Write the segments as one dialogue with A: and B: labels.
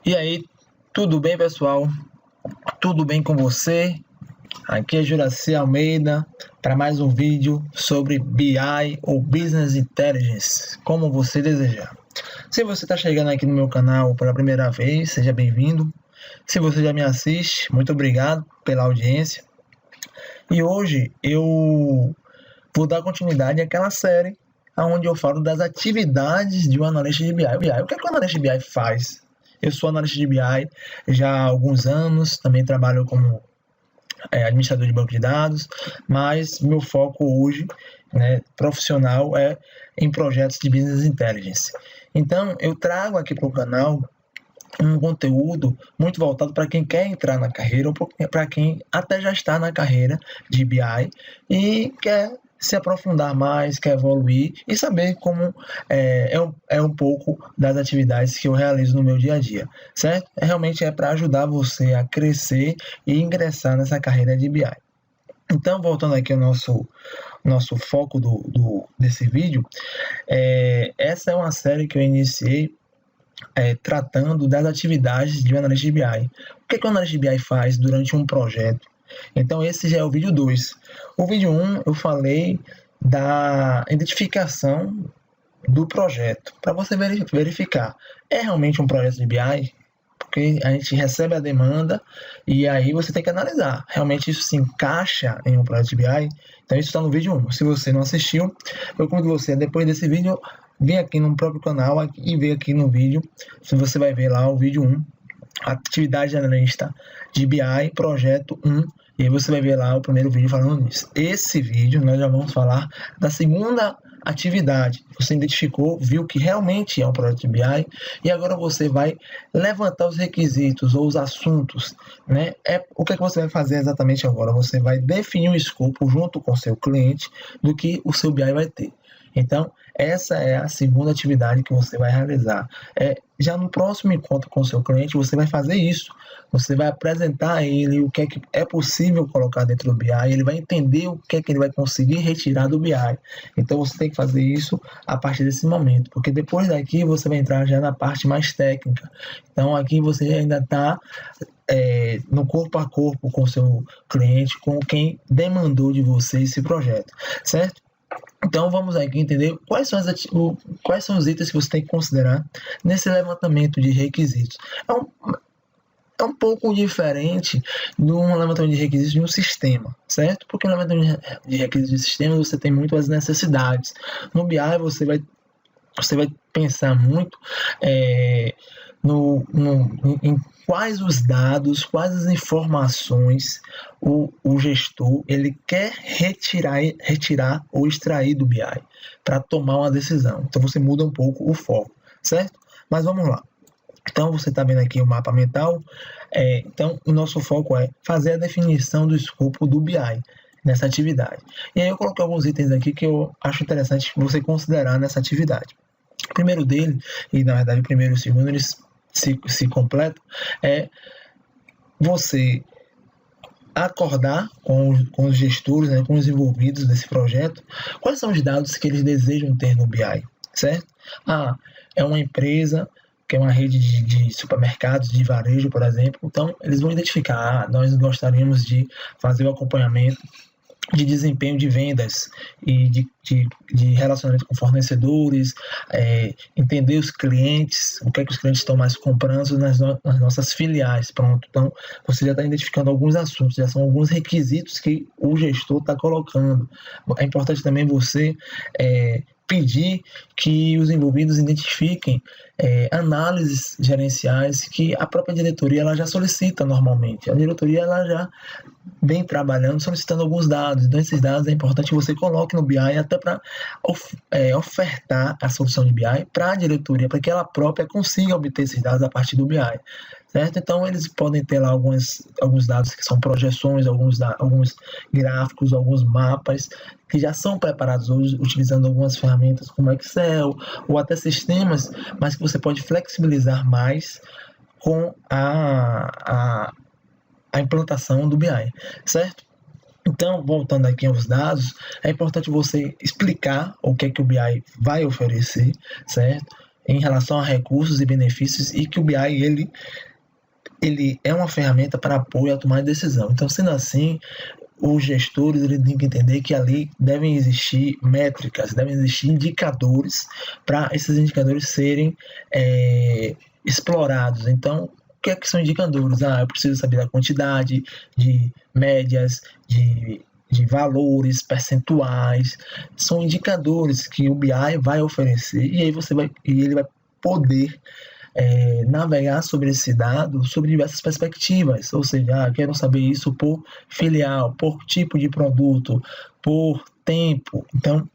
A: E aí, tudo bem, pessoal? Tudo bem com você? Aqui é Juraci Almeida para mais um vídeo sobre BI ou Business Intelligence, como você desejar. Se você está chegando aqui no meu canal pela primeira vez, seja bem-vindo. Se você já me assiste, muito obrigado pela audiência. E hoje eu vou dar continuidade àquela série onde eu falo das atividades de um analista de BI. O que é que o analista de BI faz? Eu sou analista de BI já há alguns anos, também trabalho como administrador de banco de dados, mas meu foco hoje, profissional, é em projetos de Business Intelligence. Então, eu trago aqui para o canal um conteúdo muito voltado para quem quer entrar na carreira ou para quem até já está na carreira de BI e quer se aprofundar mais, quer evoluir e saber como é um pouco das atividades que eu realizo no meu dia a dia, certo? Realmente é para ajudar você a crescer e ingressar nessa carreira de BI. Então, voltando aqui ao nosso foco desse vídeo, essa é uma série que eu iniciei tratando das atividades de um analista de BI. O que o analista de BI faz durante um projeto? Então, esse já é o vídeo 2. O vídeo 1, eu falei da identificação do projeto, para você verificar, é realmente um projeto de BI? Porque a gente recebe a demanda e aí você tem que analisar, realmente isso se encaixa em um projeto de BI? Então, isso está no vídeo 1. Se você não assistiu, eu convido você, depois desse vídeo, vir aqui no próprio canal e ver aqui no vídeo, se você vai ver lá o vídeo 1, atividade de analista de BI, projeto 1, e aí você vai ver lá o primeiro vídeo falando nisso. Esse vídeo nós já vamos falar da segunda atividade. Você identificou, viu que realmente é um projeto de BI e agora você vai levantar os requisitos ou os assuntos, né? O que é que você vai fazer exatamente agora? Você vai definir o escopo junto com o seu cliente do que o seu BI vai ter. Então, essa é a segunda atividade que você vai realizar. Já no próximo encontro com o seu cliente, você vai fazer isso. Você vai apresentar a ele o que é possível colocar dentro do BI, ele vai entender o que é que ele vai conseguir retirar do BI. Então, você tem que fazer isso a partir desse momento, porque depois daqui você vai entrar já na parte mais técnica. Então, aqui você ainda está no corpo a corpo com o seu cliente, com quem demandou de você esse projeto, certo? Então vamos aqui entender quais são os itens que você tem que considerar nesse levantamento de requisitos. É um pouco diferente de um levantamento de requisitos de um sistema, certo? Porque no levantamento de requisitos de sistema você tem muito as necessidades. No BI você vai pensar muito em quais os dados, quais as informações o gestor ele quer retirar ou extrair do BI para tomar uma decisão. Então você muda um pouco o foco, certo? Mas vamos lá. Então você está vendo aqui o mapa mental. Então o nosso foco é fazer a definição do escopo do BI nessa atividade. E aí eu coloquei alguns itens aqui que eu acho interessante você considerar nessa atividade. O primeiro dele, e na verdade o primeiro e o segundo, eles se completam, é você acordar com os gestores, com os envolvidos desse projeto, quais são os dados que eles desejam ter no BI, certo? É uma empresa que é uma rede de supermercados, de varejo, por exemplo, então eles vão identificar, nós gostaríamos de fazer o acompanhamento de desempenho de vendas e de relacionamento com fornecedores, entender os clientes, o que é que os clientes estão mais comprando nas nossas filiais. Pronto, então você já está identificando alguns assuntos, já são alguns requisitos que o gestor está colocando. É importante também você pedir que os envolvidos identifiquem análises gerenciais que a própria diretoria ela já solicita normalmente. A diretoria ela já vem trabalhando, solicitando alguns dados. Então, esses dados é importante que você coloque no BI até para ofertar a solução de BI para a diretoria, para que ela própria consiga obter esses dados a partir do BI. Certo? Então, eles podem ter lá alguns dados que são projeções, alguns gráficos, alguns mapas que já são preparados hoje utilizando algumas ferramentas como Excel ou até sistemas, mas que você pode flexibilizar mais com a implantação do BI, certo? Então, voltando aqui aos dados, é importante você explicar o que é que o BI vai oferecer, certo? Em relação a recursos e benefícios, e que o BI ele é uma ferramenta para apoio à tomada de decisão. Então, sendo assim, os gestores eles têm que entender que ali devem existir métricas, devem existir indicadores para esses indicadores serem explorados. Então, o que é que são indicadores? Eu preciso saber da quantidade de médias, de valores, percentuais. São indicadores que o BI vai oferecer e aí ele vai poder navegar sobre esse dado sobre diversas perspectivas, ou seja, quero saber isso por filial, por tipo de produto, por tempo. Então,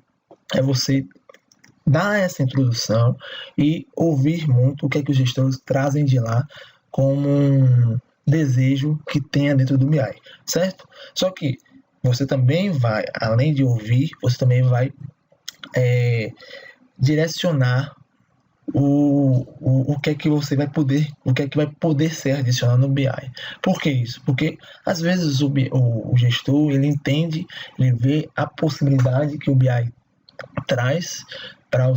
A: é você dar essa introdução e ouvir muito o que é que os gestores trazem de lá como um desejo que tenha dentro do BI, certo? Só que você também vai, além de ouvir, você também vai direcionar o que é que você vai poder, o que é que vai poder ser adicionado no BI. Por que isso? Porque às vezes o gestor ele entende, ele vê a possibilidade que o BI traz para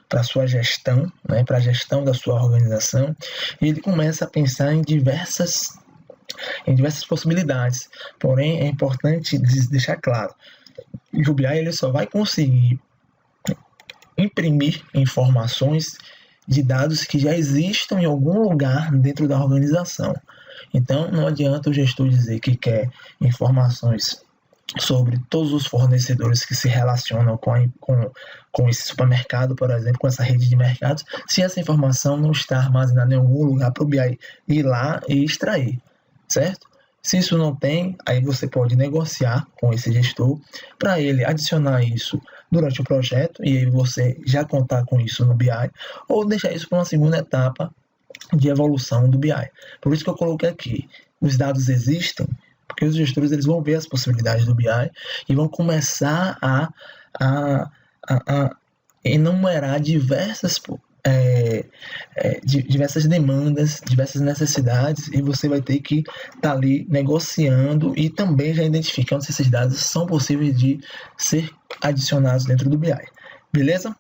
A: para a sua gestão, né, para a gestão da sua organização, e ele começa a pensar em diversas possibilidades. Porém, é importante deixar claro que o BI ele só vai conseguir imprimir informações de dados que já existam em algum lugar dentro da organização. Então, não adianta o gestor dizer que quer informações sobre todos os fornecedores que se relacionam com esse supermercado, por exemplo, com essa rede de mercados, se essa informação não está armazenada em algum lugar para o BI ir lá e extrair, certo? Se isso não tem, aí você pode negociar com esse gestor para ele adicionar isso durante o projeto e aí você já contar com isso no BI ou deixar isso para uma segunda etapa de evolução do BI. Por isso que eu coloquei aqui, os dados existem, porque os gestores eles vão ver as possibilidades do BI e vão começar a enumerar diversas demandas, diversas necessidades, e você vai ter que estar ali negociando e também já identificando se esses dados são possíveis de ser adicionados dentro do BI. Beleza?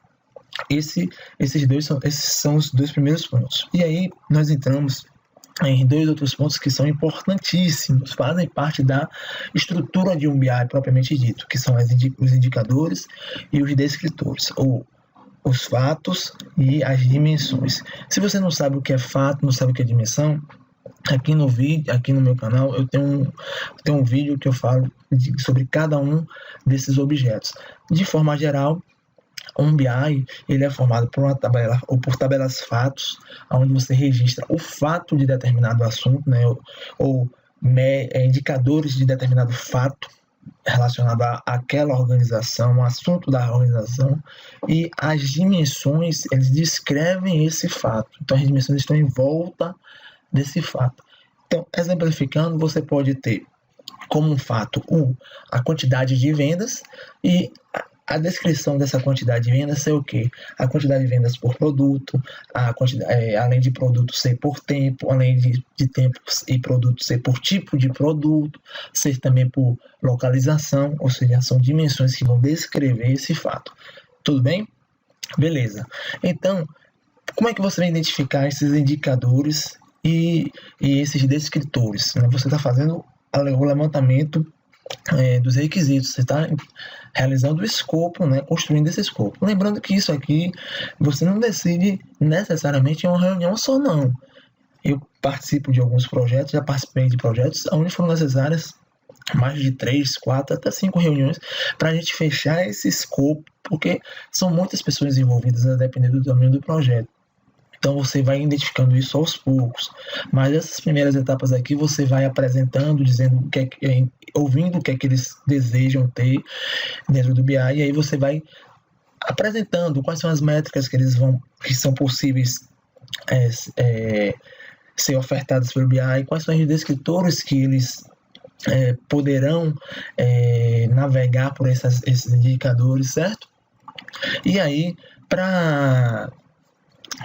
A: Esses são os dois primeiros pontos. E aí nós entramos em dois outros pontos que são importantíssimos, fazem parte da estrutura de um BI propriamente dito, que são os indicadores e os descritores, ou os fatos e as dimensões. Se você não sabe o que é fato, não sabe o que é dimensão, aqui no meu canal, eu tenho um vídeo que eu falo sobre cada um desses objetos. De forma geral, um BI ele é formado por uma tabela ou por tabelas fatos, onde você registra o fato de determinado assunto, né, ou indicadores de determinado fato relacionado àquela organização, o assunto da organização, e as dimensões, eles descrevem esse fato. Então, as dimensões estão em volta desse fato. Então, exemplificando, você pode ter como um fato a quantidade de vendas e a descrição dessa quantidade de vendas ser o quê? A quantidade de vendas por produto, além de produto ser por tempo, além de tempo e produto ser por tipo de produto, ser também por localização, ou seja, são dimensões que vão descrever esse fato. Tudo bem? Beleza. Então, como é que você vai identificar esses indicadores e esses descritores? Você está fazendo o levantamento dos requisitos, você está realizando o escopo, né, construindo esse escopo. Lembrando que isso aqui você não decide necessariamente em uma reunião só, não. Eu participo de alguns projetos, já participei de projetos onde foram necessárias mais de 3, 4, até 5 reuniões para a gente fechar esse escopo, porque são muitas pessoas envolvidas a depender do tamanho do projeto. Então você vai identificando isso aos poucos, mas essas primeiras etapas aqui você vai apresentando, dizendo ouvindo o que é que eles desejam ter dentro do BI, e aí você vai apresentando quais são as métricas que são possíveis ser ofertadas pelo BI, quais são os descritores que eles poderão navegar por esses indicadores, certo? E aí, para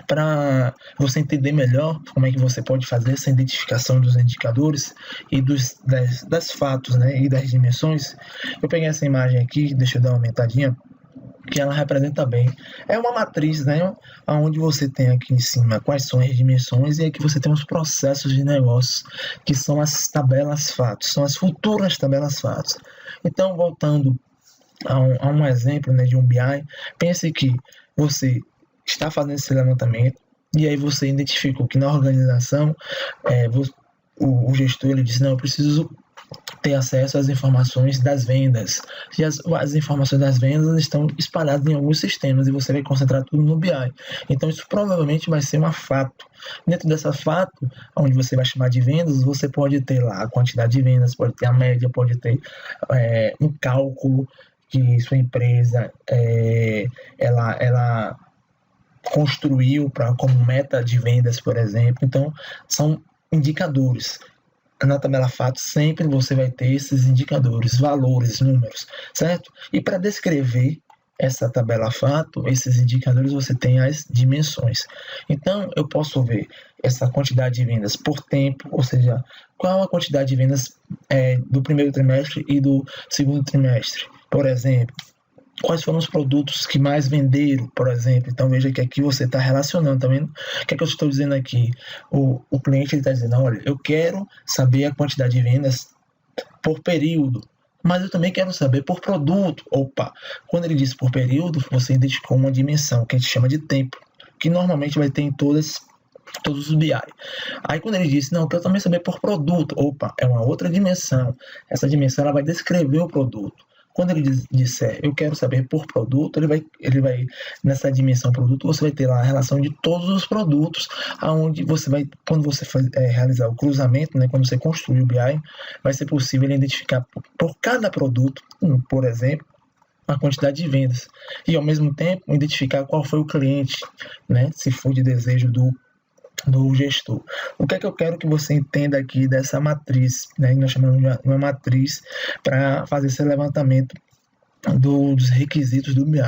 A: para você entender melhor como é que você pode fazer essa identificação dos indicadores e das fatos, né, e das dimensões. Eu peguei essa imagem aqui, deixa eu dar uma aumentadinha, que ela representa bem. É uma matriz, né, onde você tem aqui em cima quais são as dimensões e aqui você tem os processos de negócios, que são as tabelas fatos, são as futuras tabelas fatos. Então, voltando a um exemplo, né, de um BI, pense que você está fazendo esse levantamento e aí você identificou que na organização o gestor ele disse, não, eu preciso ter acesso às informações das vendas. E as informações das vendas estão espalhadas em alguns sistemas e você vai concentrar tudo no BI. Então isso provavelmente vai ser uma fato. Dentro dessa fato, onde você vai chamar de vendas, você pode ter lá a quantidade de vendas, pode ter a média, pode ter um cálculo que sua empresa ela construiu como meta de vendas, por exemplo. Então, são indicadores. Na tabela fato, sempre você vai ter esses indicadores, valores, números, certo? E para descrever essa tabela fato, esses indicadores, você tem as dimensões. Então, eu posso ver essa quantidade de vendas por tempo, ou seja, qual a quantidade de vendas do primeiro trimestre e do segundo trimestre, por exemplo. Quais foram os produtos que mais venderam, por exemplo. Então, veja que aqui você está relacionando, tá vendo? O que é que eu estou dizendo aqui? O cliente está dizendo, olha, eu quero saber a quantidade de vendas por período, mas eu também quero saber por produto. Opa, quando ele diz por período, você identificou uma dimensão que a gente chama de tempo, que normalmente vai ter em todos os BI. Aí quando ele disse, não, eu quero também saber por produto, opa, é uma outra dimensão. Essa dimensão ela vai descrever o produto. Quando ele disser, eu quero saber por produto, ele vai nessa dimensão produto, você vai ter lá a relação de todos os produtos, aonde você vai, quando você realizar o cruzamento, né, quando você construir o BI, vai ser possível identificar por cada produto, por exemplo, a quantidade de vendas. E ao mesmo tempo, identificar qual foi o cliente, né, se for de desejo do gestor. O que é que eu quero que você entenda aqui dessa matriz, né? Nós chamamos de uma matriz para fazer esse levantamento dos requisitos do BI.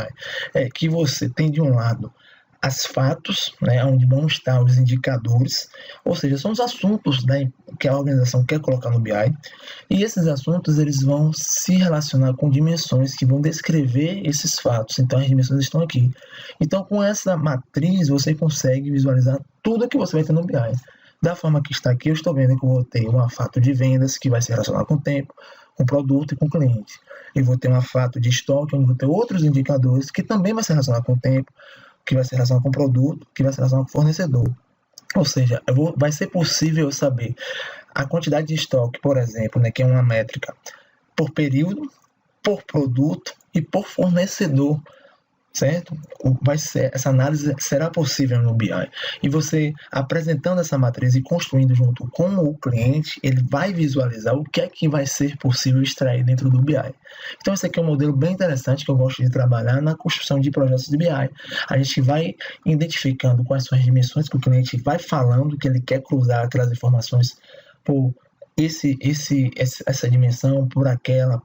A: É que você tem de um lado as fatos, né, onde vão estar os indicadores, ou seja, são os assuntos que a organização quer colocar no BI, e esses assuntos eles vão se relacionar com dimensões que vão descrever esses fatos, então as dimensões estão aqui. Então, com essa matriz, você consegue visualizar tudo que você vai ter no BI. Da forma que está aqui, eu estou vendo que eu vou ter uma fato de vendas, que vai se relacionar com o tempo, com o produto e com o cliente. Eu vou ter uma fato de estoque, onde eu vou ter outros indicadores, que também vai se relacionar com o tempo, que vai se relacionar com o produto, que vai se relacionar com o fornecedor. Ou seja, vai ser possível saber a quantidade de estoque, por exemplo, né, que é uma métrica, por período, por produto e por fornecedor, certo? Essa análise será possível no BI. E você, apresentando essa matriz e construindo junto com o cliente, ele vai visualizar o que é que vai ser possível extrair dentro do BI. Então, esse aqui é um modelo bem interessante que eu gosto de trabalhar na construção de projetos de BI. A gente vai identificando quais são as dimensões que o cliente vai falando, que ele quer cruzar aquelas informações por essa dimensão, por aquela,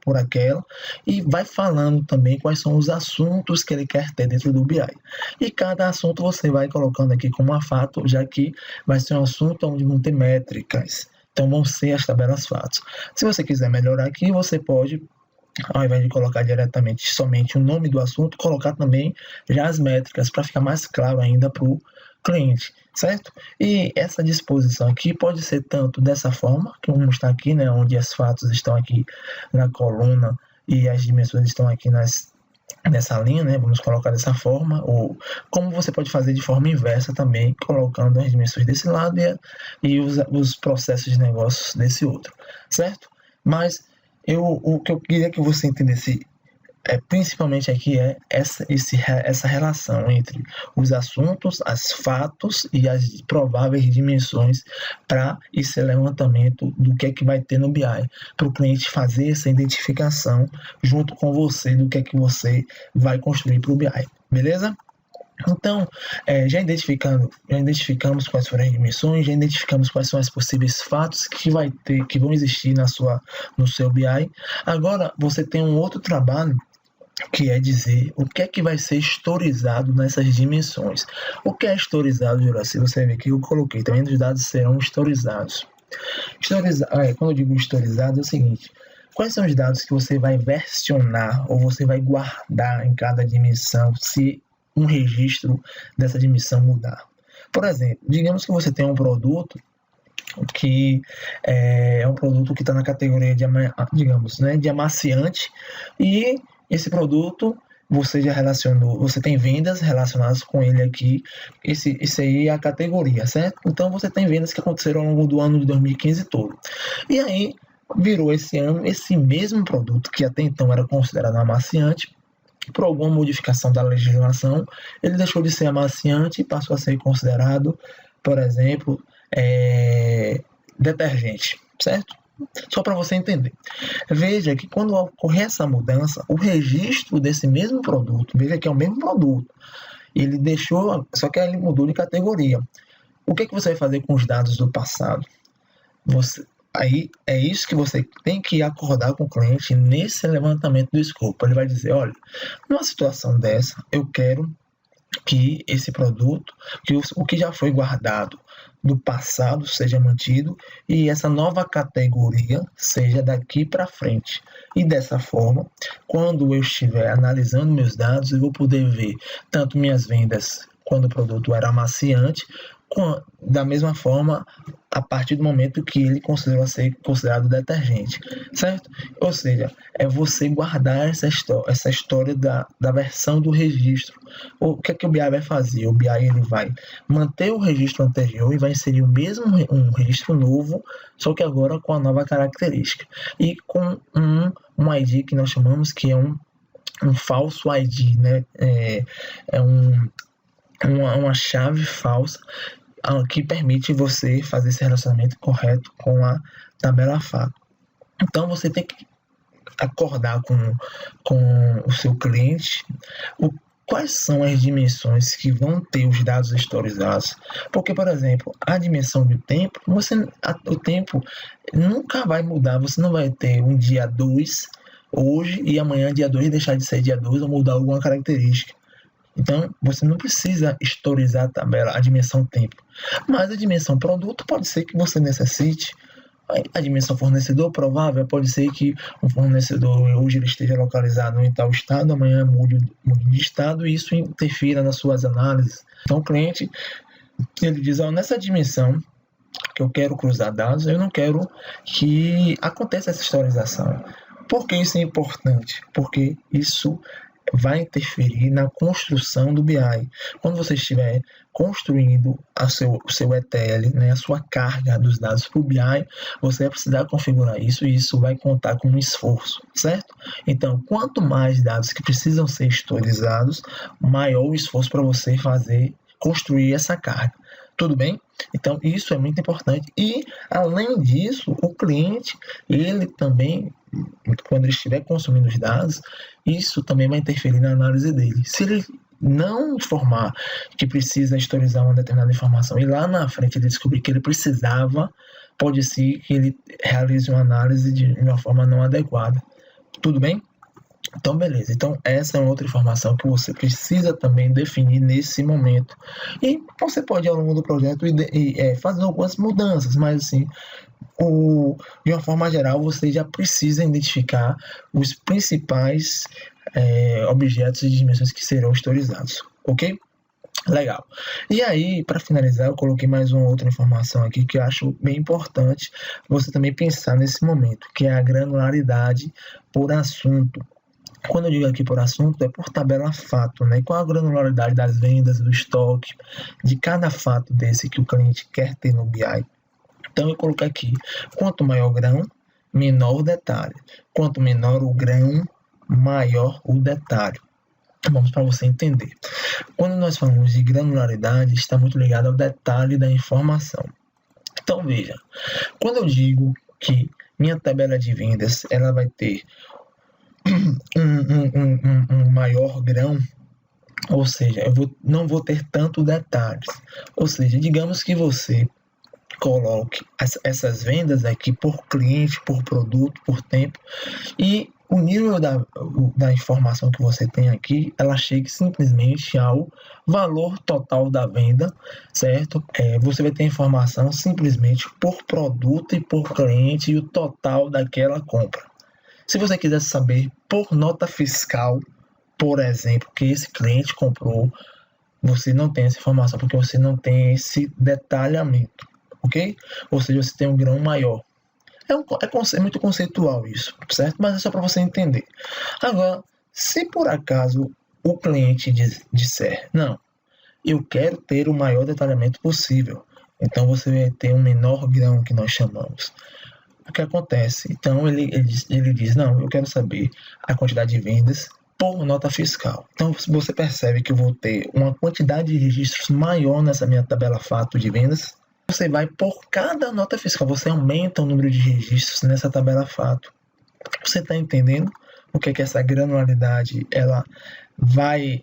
A: e vai falando também quais são os assuntos que ele quer ter dentro do BI. E cada assunto você vai colocando aqui como uma fato, já que vai ser um assunto onde vão ter métricas. Então vão ser as tabelas fatos. Se você quiser melhorar aqui, você pode, ao invés de colocar diretamente somente o nome do assunto, colocar também já as métricas, para ficar mais claro ainda para o cliente, certo? E essa disposição aqui pode ser tanto dessa forma, que vamos estar aqui, né, onde as fatos estão aqui na coluna e as dimensões estão aqui nessa linha, né, vamos colocar dessa forma, ou como você pode fazer de forma inversa também, colocando as dimensões desse lado e os processos de negócios desse outro, certo? Mas o que eu queria que você entendesse principalmente aqui essa relação entre os assuntos, as fatos e as prováveis dimensões para esse levantamento do que é que vai ter no BI, para o cliente fazer essa identificação junto com você do que é que você vai construir para o BI, beleza? Então, já identificamos quais foram as dimensões, já identificamos quais são os possíveis fatos que vão existir no seu BI. Agora, você tem um outro trabalho que é dizer o que é que vai ser historizado nessas dimensões. O que é historizado, Juraci? Você vê que eu coloquei, também os dados serão historizados. Quando eu digo historizado, é o seguinte: quais são os dados que você vai versionar ou você vai guardar em cada dimensão se um registro dessa dimensão mudar? Por exemplo, digamos que você tem um produto que é um produto que está na categoria de, digamos, né, de amaciante, e esse produto você já relacionou, você tem vendas relacionadas com ele aqui, esse aí é a categoria, certo? Então você tem vendas que aconteceram ao longo do ano de 2015 todo. E aí virou esse ano esse mesmo produto que até então era considerado amaciante, por alguma modificação da legislação, ele deixou de ser amaciante e passou a ser considerado, por exemplo, detergente, certo? Só para você entender. Veja que quando ocorrer essa mudança, o registro desse mesmo produto, veja que é o mesmo produto, ele deixou, só que ele mudou de categoria. O que você vai fazer com os dados do passado? Aí é isso que você tem que acordar com o cliente nesse levantamento do escopo. Ele vai dizer: olha, numa situação dessa, eu quero que esse produto, que o que já foi guardado do passado seja mantido e essa nova categoria seja daqui para frente. E dessa forma, quando eu estiver analisando meus dados, eu vou poder ver tanto minhas vendas quando o produto era amaciante, da mesma forma a partir do momento que ele considerou ser considerado detergente, certo? Ou seja, é você guardar essa história da versão do registro. O que é que o BI vai fazer? O BI ele vai manter o registro anterior e vai inserir um registro novo, só que agora com a nova característica. E com um ID que nós chamamos que é um falso ID, né? Uma chave falsa que permite você fazer esse relacionamento correto com a tabela fato. Então você tem que acordar com o seu cliente quais são as dimensões que vão ter os dados historizados. Porque, por exemplo, a dimensão do tempo, o tempo nunca vai mudar, você não vai ter um dia 2 hoje e amanhã dia 2 deixar de ser dia 2 ou mudar alguma característica. Então, você não precisa historizar a tabela, a dimensão tempo. Mas a dimensão produto pode ser que você necessite. A dimensão fornecedor provável pode ser que o fornecedor hoje ele esteja localizado em tal estado, amanhã mude de estado e isso interfira nas suas análises. Então, o cliente ele diz: nessa dimensão que eu quero cruzar dados, eu não quero que aconteça essa historização. Por que isso é importante? Porque isso vai interferir na construção do BI. Quando você estiver construindo o seu ETL, né, a sua carga dos dados para o BI, você vai precisar configurar isso e isso vai contar com um esforço, certo? Então, quanto mais dados que precisam ser historizados, maior o esforço para você construir essa carga. Tudo bem? Então, isso é muito importante. E, além disso, o cliente, ele também, quando ele estiver consumindo os dados, isso também vai interferir na análise dele. Se ele não informar que precisa historizar uma determinada informação e lá na frente ele descobrir que ele precisava, pode ser que ele realize uma análise de uma forma não adequada. Tudo bem? Então, beleza. Então, essa é outra informação que você precisa também definir nesse momento. E você pode, ao longo do projeto, fazer algumas mudanças, mas, assim, de uma forma geral, você já precisa identificar os principais objetos e dimensões que serão historizados, ok? Legal. E aí, para finalizar, eu coloquei mais uma outra informação aqui que eu acho bem importante você também pensar nesse momento, que é a granularidade por assunto. Quando eu digo aqui por assunto, é por tabela fato, né? Qual a granularidade das vendas, do estoque, de cada fato desse que o cliente quer ter no BI. Então, eu coloquei aqui, quanto maior o grão, menor o detalhe. Quanto menor o grão, maior o detalhe. Vamos para você entender. Quando nós falamos de granularidade, está muito ligado ao detalhe da informação. Então, veja, quando eu digo que minha tabela de vendas ela vai ter um maior grão, ou seja, não vou ter tanto detalhes. Ou seja, digamos que você coloque essas vendas aqui por cliente, por produto, por tempo, e o nível da informação que você tem aqui, ela chegue simplesmente ao valor total da venda, certo? Você vai ter informação simplesmente por produto e por cliente e o total daquela compra. Se você quiser saber por nota fiscal, por exemplo, que esse cliente comprou, você não tem essa informação porque você não tem esse detalhamento, ok? Ou seja, você tem um grão maior. É muito conceitual isso, certo? Mas é só para você entender. Agora, se por acaso o cliente disser, não, eu quero ter o maior detalhamento possível, então você vai ter um menor grão que nós chamamos. O que acontece? Então ele diz, não, eu quero saber a quantidade de vendas por nota fiscal. Então você percebe que eu vou ter uma quantidade de registros maior nessa minha tabela fato de vendas. Você vai por cada nota fiscal, você aumenta o número de registros nessa tabela fato. Você está entendendo o que é que essa granularidade ela vai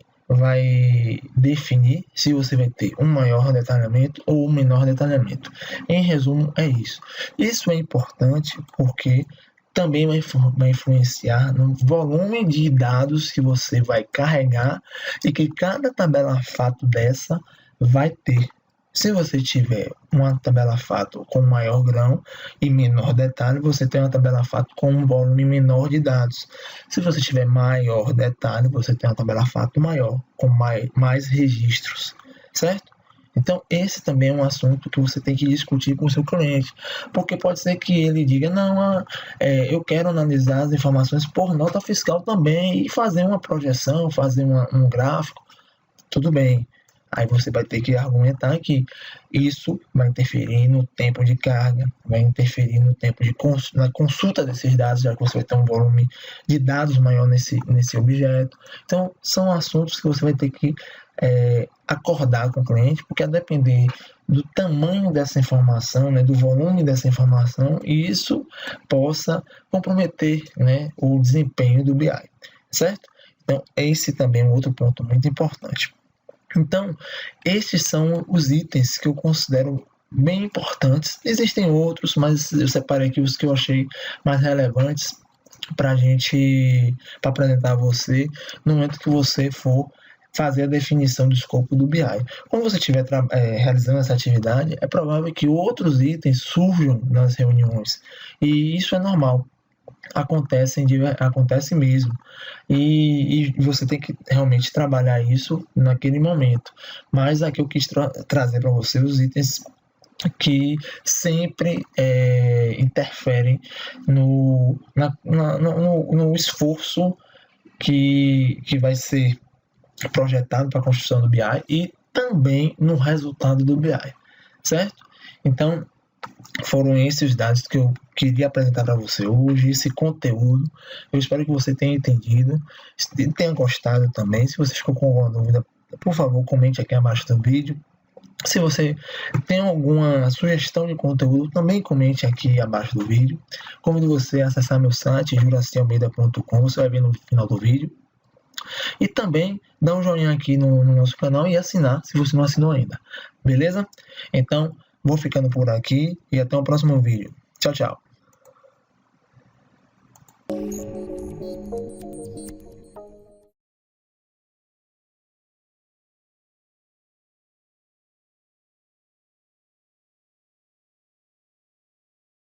A: definir se você vai ter um maior detalhamento ou um menor detalhamento. Em resumo, é isso. Isso é importante porque também vai influenciar no volume de dados que você vai carregar e que cada tabela fato dessa vai ter. Se você tiver uma tabela fato com maior grão e menor detalhe, você tem uma tabela fato com um volume menor de dados. Se você tiver maior detalhe, você tem uma tabela fato maior, com mais registros, certo? Então, esse também é um assunto que você tem que discutir com o seu cliente, porque pode ser que ele diga, não, eu quero analisar as informações por nota fiscal também e fazer uma projeção, fazer um gráfico, tudo bem. Aí você vai ter que argumentar que isso vai interferir no tempo de carga, vai interferir no tempo na consulta desses dados, já que você vai ter um volume de dados maior nesse objeto. Então, são assuntos que você vai ter que acordar com o cliente, porque a depender do tamanho dessa informação, né, do volume dessa informação, e isso possa comprometer, né, o desempenho do BI, certo? Então, esse também é um outro ponto muito importante. Então, estes são os itens que eu considero bem importantes. Existem outros, mas eu separei aqui os que eu achei mais relevantes para apresentar a você no momento que você for fazer a definição do escopo do BI. Quando você estiver realizando essa atividade, é provável que outros itens surjam nas reuniões, e isso é normal. Acontece mesmo, e você tem que realmente trabalhar isso naquele momento. Mas aqui eu quis trazer para você os itens que sempre interferem no esforço que vai ser projetado para a construção do BI e também no resultado do BI, certo? Então, foram esses os dados que eu queria apresentar para você hoje, esse conteúdo. Eu espero que você tenha entendido, tenha gostado também. Se você ficou com alguma dúvida, por favor, comente aqui abaixo do vídeo. Se você tem alguma sugestão de conteúdo, também comente aqui abaixo do vídeo. Convido você a acessar meu site, juracialmeida.com, você vai ver no final do vídeo. E também dá um joinha aqui no nosso canal e assinar, se você não assinou ainda. Beleza? Então, vou ficando por aqui e até o próximo vídeo. Tchau, tchau.